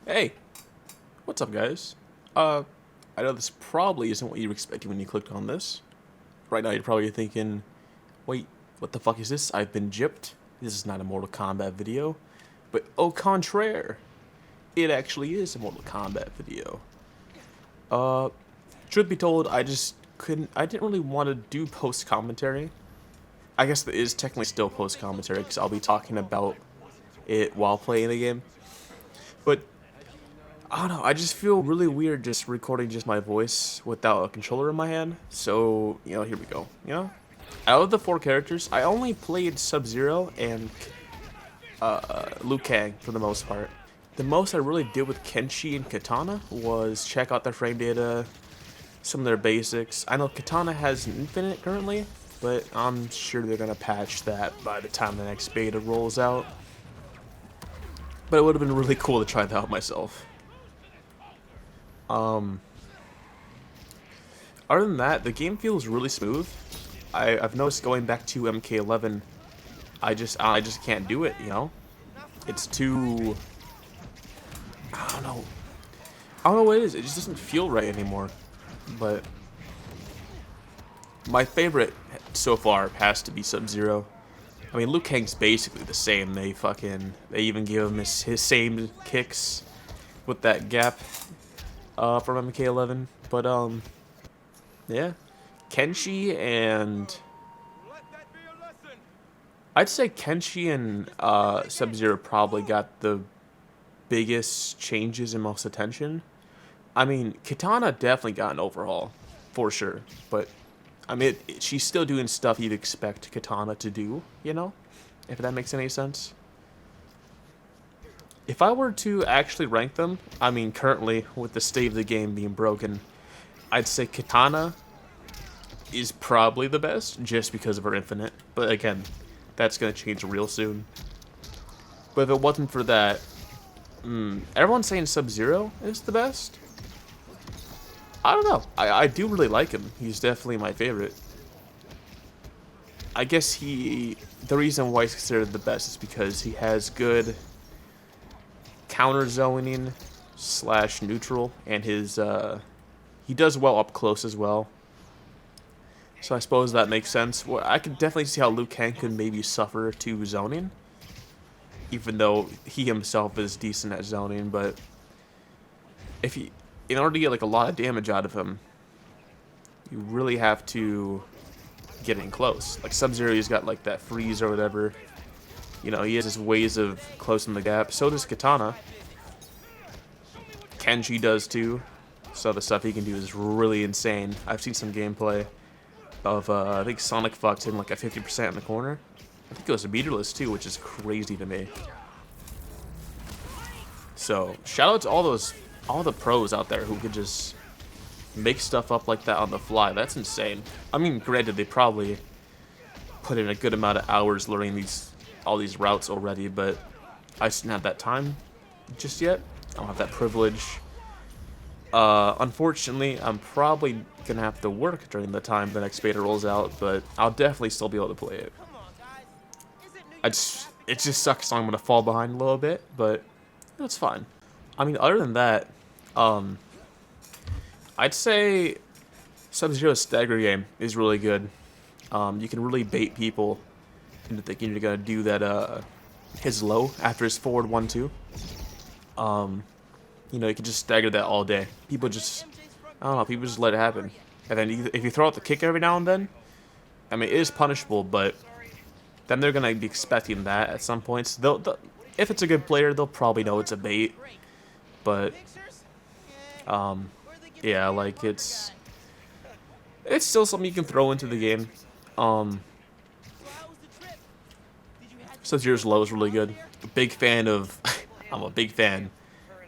Hey, what's up, guys? I know this probably isn't what you were expecting when you clicked on this. Right now, you're probably thinking, wait, what the fuck is this? I've been gypped. This is not a Mortal Kombat video. But au contraire, it actually is a Mortal Kombat video. Uh, Truth be told, I didn't really want to do post-commentary. I guess there is technically still post-commentary, because I'll be talking about it while playing the game. But I don't know, I just feel really weird just recording just my voice without a controller in my hand. So, here we go. Out of the four characters, I only played Sub-Zero and Liu Kang for the most part. The most I really did with Kenshi and Katana was check out their frame data, some of their basics. I know Katana has an infinite currently, but I'm sure they're gonna patch that by the time the next beta rolls out. But it would have been really cool to try that out myself. Other than that, the game feels really smooth. I've noticed going back to MK11, I just can't do it. It's too. I don't know. I don't know what it is. It just doesn't feel right anymore. But my favorite so far has to be Sub-Zero. I mean, Liu Kang's basically the same. They even give him his same kicks with that gap from MK11. But yeah, Kenshi and I'd say Kenshi and Sub-Zero probably got the biggest changes and most attention. I mean, Katana definitely got an overhaul, for sure. But I mean, she's still doing stuff you'd expect Katana to do. If that makes any sense. If I were to actually rank them, I mean, currently with the state of the game being broken, I'd say Katana is probably the best just because of her infinite. But again, that's gonna change real soon. But if it wasn't for that, everyone's saying Sub-Zero is the best. I don't know. I do really like him. He's definitely my favorite. I guess the reason why he's considered the best is because he has good counter zoning / neutral, and he does well up close as well. So I suppose that makes sense. Well, I could definitely see how Liu Kang could maybe suffer to zoning, even though he himself is decent at zoning. But in order to get like a lot of damage out of him, you really have to get in close. Like Sub-Zero, he's got like that freeze or whatever. He has his ways of closing the gap. So does Katana. Kenshi does too. So the stuff he can do is really insane. I've seen some gameplay of, I think Sonic fucked him like a 50% in the corner. I think it was a meterless too, which is crazy to me. So, shout out to all the pros out there who could just make stuff up like that on the fly. That's insane. I mean, granted, they probably put in a good amount of hours learning all these routes already, but I just didn't have that time just yet. I don't have that privilege. Unfortunately, I'm probably gonna have to work during the time the next beta rolls out, but I'll definitely still be able to play it. It just sucks, so I'm gonna fall behind a little bit, but that's fine. I mean, other than that, I'd say Sub-Zero's stagger game is really good. You can really bait people into thinking you're gonna do that his low after his forward 1-2. You can just stagger that all day. People just let it happen. And then if you throw out the kick every now and then, I mean, it is punishable, but then they're gonna be expecting that at some points. If it's a good player, they'll probably know it's a bait. But yeah, like it's still something you can throw into the game. Sub-Zero's low is really good. I'm a big fan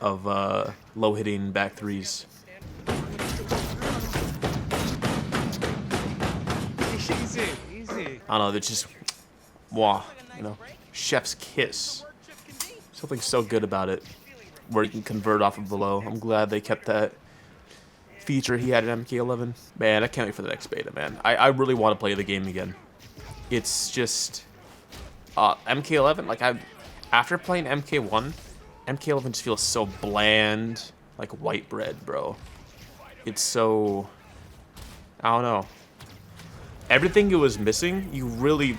of low hitting back threes. I don't know, they're just chef's kiss. Something so good about it, where you can convert off of below. I'm glad they kept that feature he had in MK11. Man, I can't wait for the next beta, man. I really want to play the game again. It's just MK11. Like after playing MK1, MK11 just feels so bland, like white bread, bro. It's so, I don't know. Everything it was missing, you really,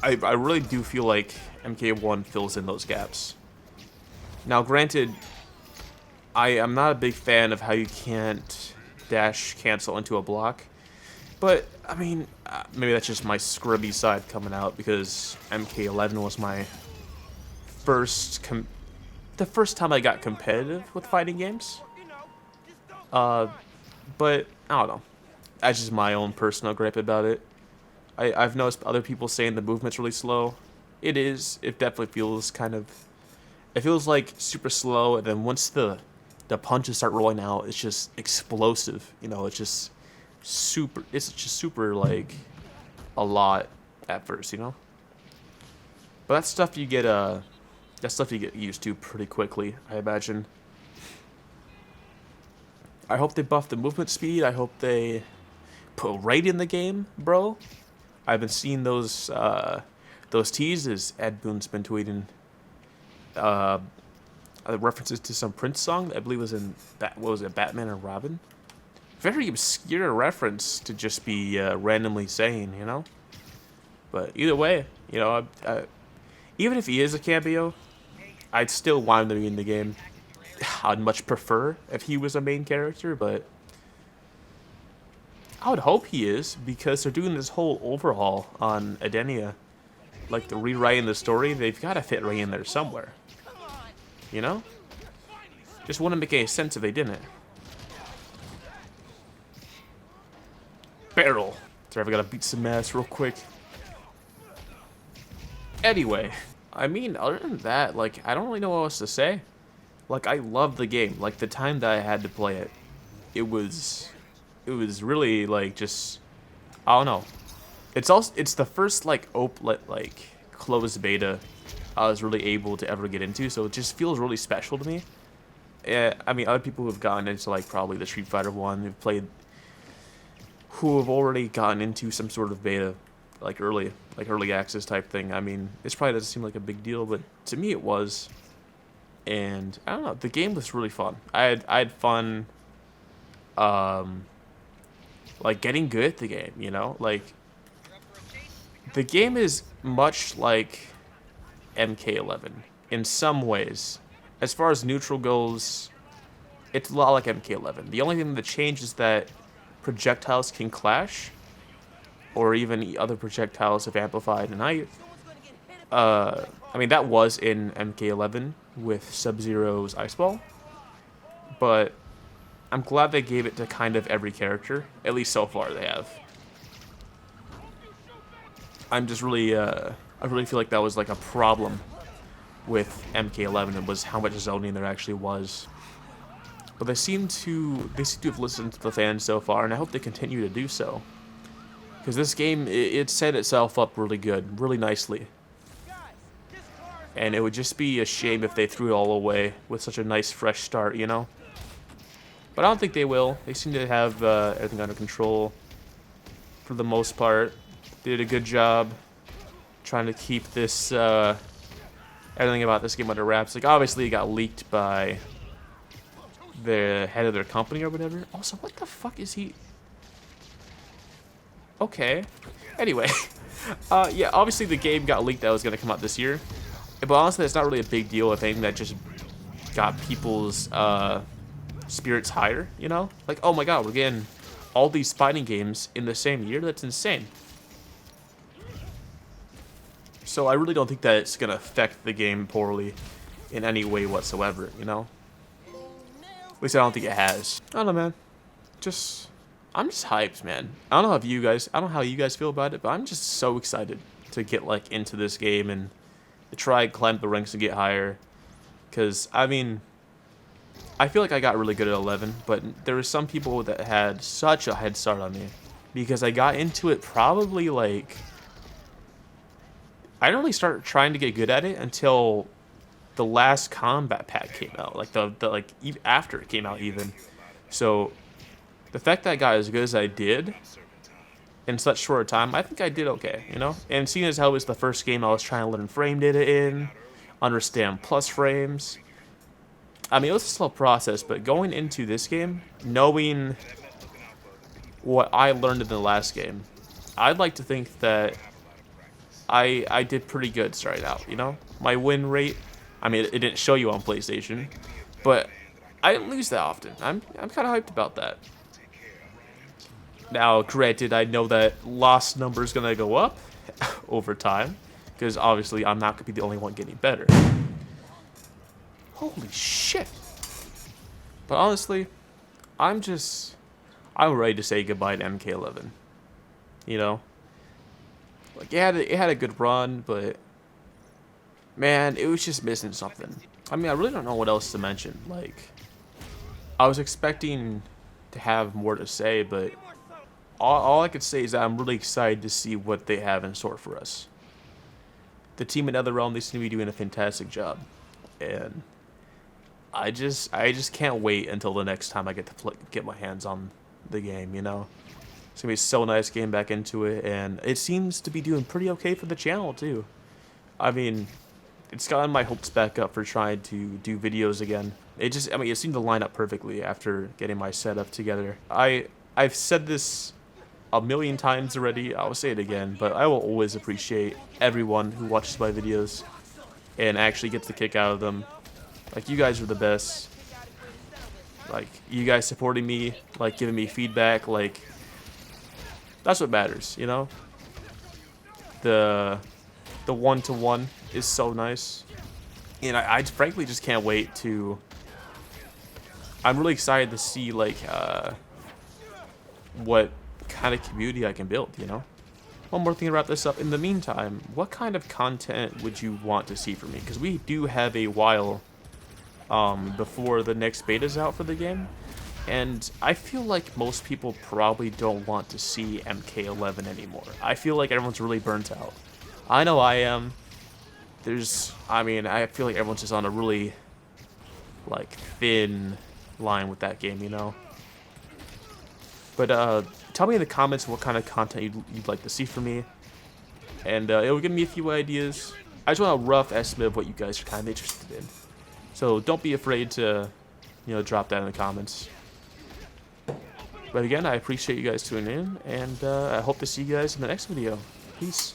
I really do feel like MK1 fills in those gaps. Now, granted, I am not a big fan of how you can't dash cancel into a block, but I mean, maybe that's just my scrubby side coming out because MK11 was my the first time I got competitive with fighting games. But I don't know. That's just my own personal gripe about it. I've noticed other people saying the movement's really slow. It is. It definitely feels kind of. It feels like super slow, and then once the punches start rolling out, it's just explosive. You know, it's just super. It's just super like a lot at first. You know. But that's stuff you get. That's stuff you get used to pretty quickly, I imagine. I hope they buff the movement speed. I hope they put raid in the game, bro. I've been seeing those teases Ed Boon's been tweeting. References to some Prince song that I believe was in what was it, Batman and Robin? Very obscure reference to just be randomly saying, you know. But either way, you know, even if he is a cameo, I'd still want him to be in the game. I'd much prefer if he was a main character, but I would hope he is because they're doing this whole overhaul on Edenia. Like, they're rewriting the story. They've got to fit Ray in there somewhere. You know? Just wouldn't make any sense if they didn't. Barrel. Sorry, I gotta beat some ass real quick. Anyway, I mean, other than that, like, I don't really know what else to say. Like, I love the game. Like, the time that I had to play it, it was really, like, just, I don't know. It's the first, like, closed beta I was really able to ever get into, so it just feels really special to me. I mean, other people who have gotten into, like, probably the Street Fighter 1, who have already gotten into some sort of beta, like early access type thing. I mean, it probably doesn't seem like a big deal, but to me it was. And I don't know, the game was really fun. I had fun, like getting good at the game. You know, like the game is much like MK11 in some ways. As far as neutral goes, it's a lot like MK11. The only thing that changed is that projectiles can clash, or even other projectiles if amplified. And I mean, that was in MK11 with Sub-Zero's Ice Ball, but I'm glad they gave it to kind of every character, at least so far they have. I'm just really, I really feel like that was like a problem with MK11, and was how much zoning there actually was. But they seem to have listened to the fans so far, and I hope they continue to do so. Because this game, it set itself up really good, really nicely. And it would just be a shame if they threw it all away with such a nice, fresh start, you know? But I don't think they will. They seem to have everything under control for the most part. They did a good job trying to keep this, everything about this game under wraps. Like, obviously it got leaked by the head of their company or whatever. Also, what the fuck is he? Okay. Anyway. Yeah, obviously the game got leaked that was going to come out this year. But honestly, it's not really a big deal. If anything, that just got people's spirits higher, you know? Like, oh my god, we're getting all these fighting games in the same year? That's insane. So I really don't think that it's going to affect the game poorly in any way whatsoever, you know? At least I don't think it has. I don't know, man. I'm just hyped, man. I don't know how you guys feel about it, but I'm just so excited to get, like, into this game and to try and climb the ranks and get higher. Because, I mean, I feel like I got really good at 11, but there were some people that had such a head start on me. Because I got into it probably, like, I didn't really start trying to get good at it until the last combat pack came out. Like, after it came out, even. So the fact that I got as good as I did in such short a time, I think I did okay, you know? And seeing as how it was the first game I was trying to learn frame data in, understand plus frames. I mean, it was a slow process, but going into this game, knowing what I learned in the last game, I'd like to think that I did pretty good starting out, you know? My win rate, I mean, it didn't show you on PlayStation, but I didn't lose that often. I'm kind of hyped about that. Now, granted, I know that loss number is going to go up over time, because obviously I'm not going to be the only one getting better. Holy shit. But honestly, I'm ready to say goodbye to MK11. You know? Like, it had a good run, but man, it was just missing something. I mean, I really don't know what else to mention. Like, I was expecting to have more to say, but all I could say is that I'm really excited to see what they have in store for us. The team at NetherRealm, they seem to be doing a fantastic job, and I just can't wait until the next time I get to get my hands on the game. You know, it's gonna be so nice getting back into it, and it seems to be doing pretty okay for the channel too. I mean, it's gotten my hopes back up for trying to do videos again. It seemed to line up perfectly after getting my setup together. I've said this a million times already, I'll say it again, but I will always appreciate everyone who watches my videos and actually gets the kick out of them. Like, you guys are the best. Like, you guys supporting me, like, giving me feedback, like, that's what matters, you know? The one-to-one is so nice. And I frankly just can't wait to... I'm really excited to see, like, what kind of community I can build, you know? One more thing to wrap this up. In the meantime, what kind of content would you want to see from me? Because we do have a while before the next beta is out for the game, and I feel like most people probably don't want to see MK11 anymore. I feel like everyone's really burnt out. I know I am. I feel like everyone's just on a really, like, thin line with that game, you know? But, tell me in the comments what kind of content you'd like to see from me, and it will give me a few ideas. I just want a rough estimate of what you guys are kind of interested in. So don't be afraid to, you know, drop that in the comments. But again, I appreciate you guys tuning in, and I hope to see you guys in the next video. Peace.